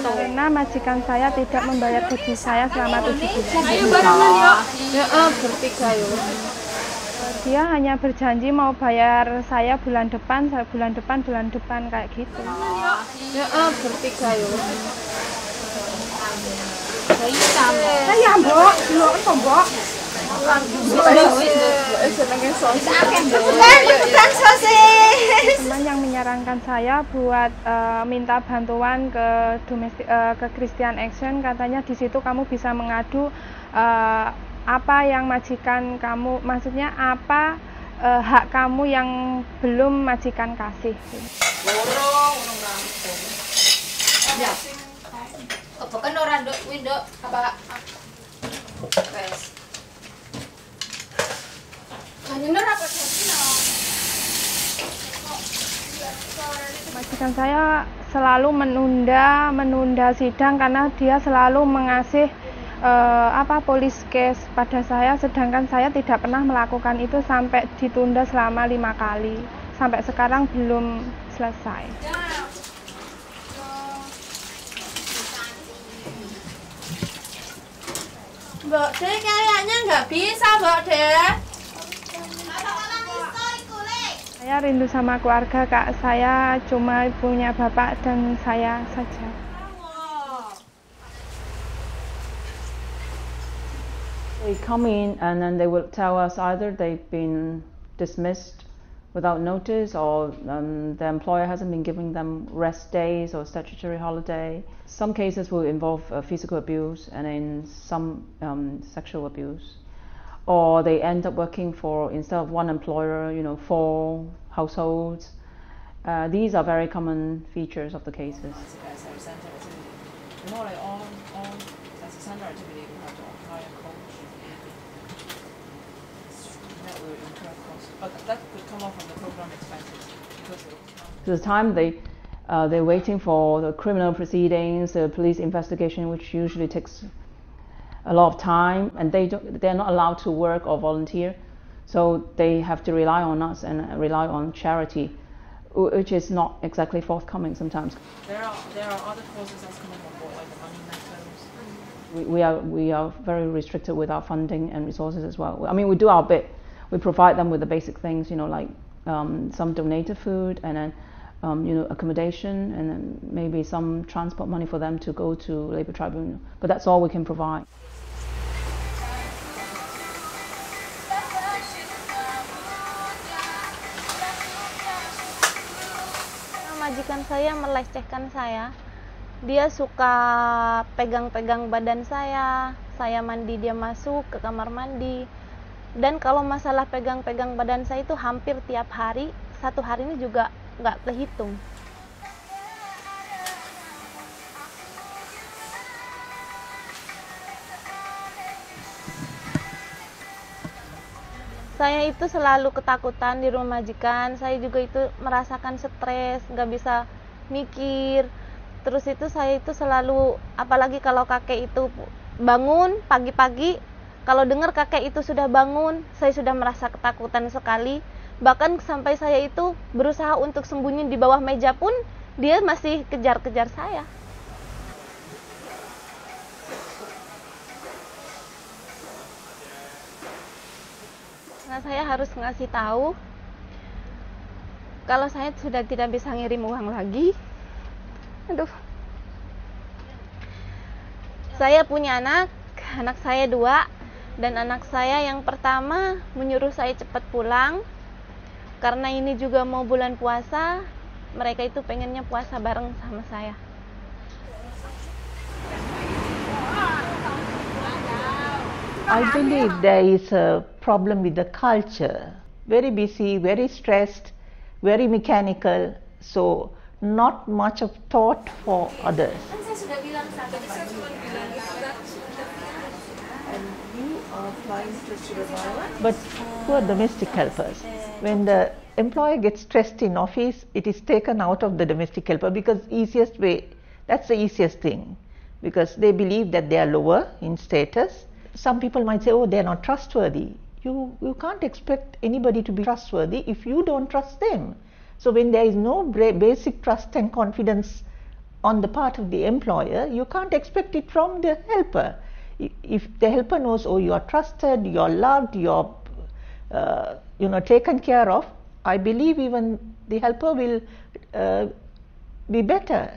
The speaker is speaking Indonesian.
Karena majikan saya tidak membayar gaji saya selama 7 bulan. Ayo barengan yuk. Ya, bertiga yuk. Dia hanya berjanji mau bayar saya bulan depan kayak gitu. Ya, bertiga yuk. Saya mbok, delok to mbok. Teman yang menyarankan saya buat minta bantuan ke Christian Action, katanya di situ kamu bisa mengadu apa yang majikan kamu, maksudnya apa hak kamu yang belum majikan kasih. Ya. Kebekan orang dok, window apa? Wes. Kanyener apa sih? Majikan saya selalu menunda sidang karena dia selalu mengasih police case pada saya, sedangkan saya tidak pernah melakukan itu sampai ditunda selama 5 kali. Sampai sekarang belum selesai. Mbak De kayaknya nggak bisa, Mbak De. Saya rindu sama keluarga, Kak. Saya cuma punya bapak dan saya saja. They come in and then they will tell us either they've been dismissed without notice, or the employer hasn't been giving them rest days or statutory holiday. Some cases will involve physical abuse, and in some sexual abuse. Or they end up working for, instead of one employer, 4 households. These are very common features of the cases. But that could come off from the program expenses. To the time they're waiting for the criminal proceedings, the police investigation, which usually takes a lot of time, and they're not allowed to work or volunteer, so they have to rely on us and rely on charity, which is not exactly forthcoming sometimes. There are other causes that's coming on board, like the money matters. We are very restricted with our funding and resources as well. I mean, we do our bit. We provide them with the basic things, like some donated food, and then accommodation, and then maybe some transport money for them to go to Labour Tribunal. But that's all we can provide. Majikan saya melecehkan saya. Dia suka pegang-pegang badan saya mandi dia masuk ke kamar mandi. Dan kalau masalah pegang-pegang badan saya itu hampir tiap hari, 1 hari ini juga nggak kehitung. Saya itu selalu ketakutan di rumah majikan, saya juga itu merasakan stres, nggak bisa mikir. Terus itu saya itu selalu, apalagi kalau kakek itu bangun pagi-pagi, kalau dengar kakek itu sudah bangun, saya sudah merasa ketakutan sekali. Bahkan sampai saya itu berusaha untuk sembunyi di bawah meja pun, dia masih kejar-kejar saya. Nah, saya harus ngasih tahu kalau saya sudah tidak bisa ngirim uang lagi. Aduh. Saya punya anak saya 2. Dan anak saya yang pertama menyuruh saya cepat pulang karena ini juga mau bulan puasa, mereka itu pengennya puasa bareng sama saya. I believe there is a problem with the culture. Very busy, very stressed, very mechanical, so not much of thought for others. But poor domestic helpers, when the employer gets stressed in office, it is taken out of the domestic helper, because that's the easiest thing, because they believe that they are lower in status. Some people might say, oh, they are not trustworthy. You can't expect anybody to be trustworthy if you don't trust them. So when there is no basic trust and confidence on the part of the employer, you can't expect it from the helper. If the helper knows, oh, you are trusted, you are loved, you are taken care of, I believe even the helper will be better.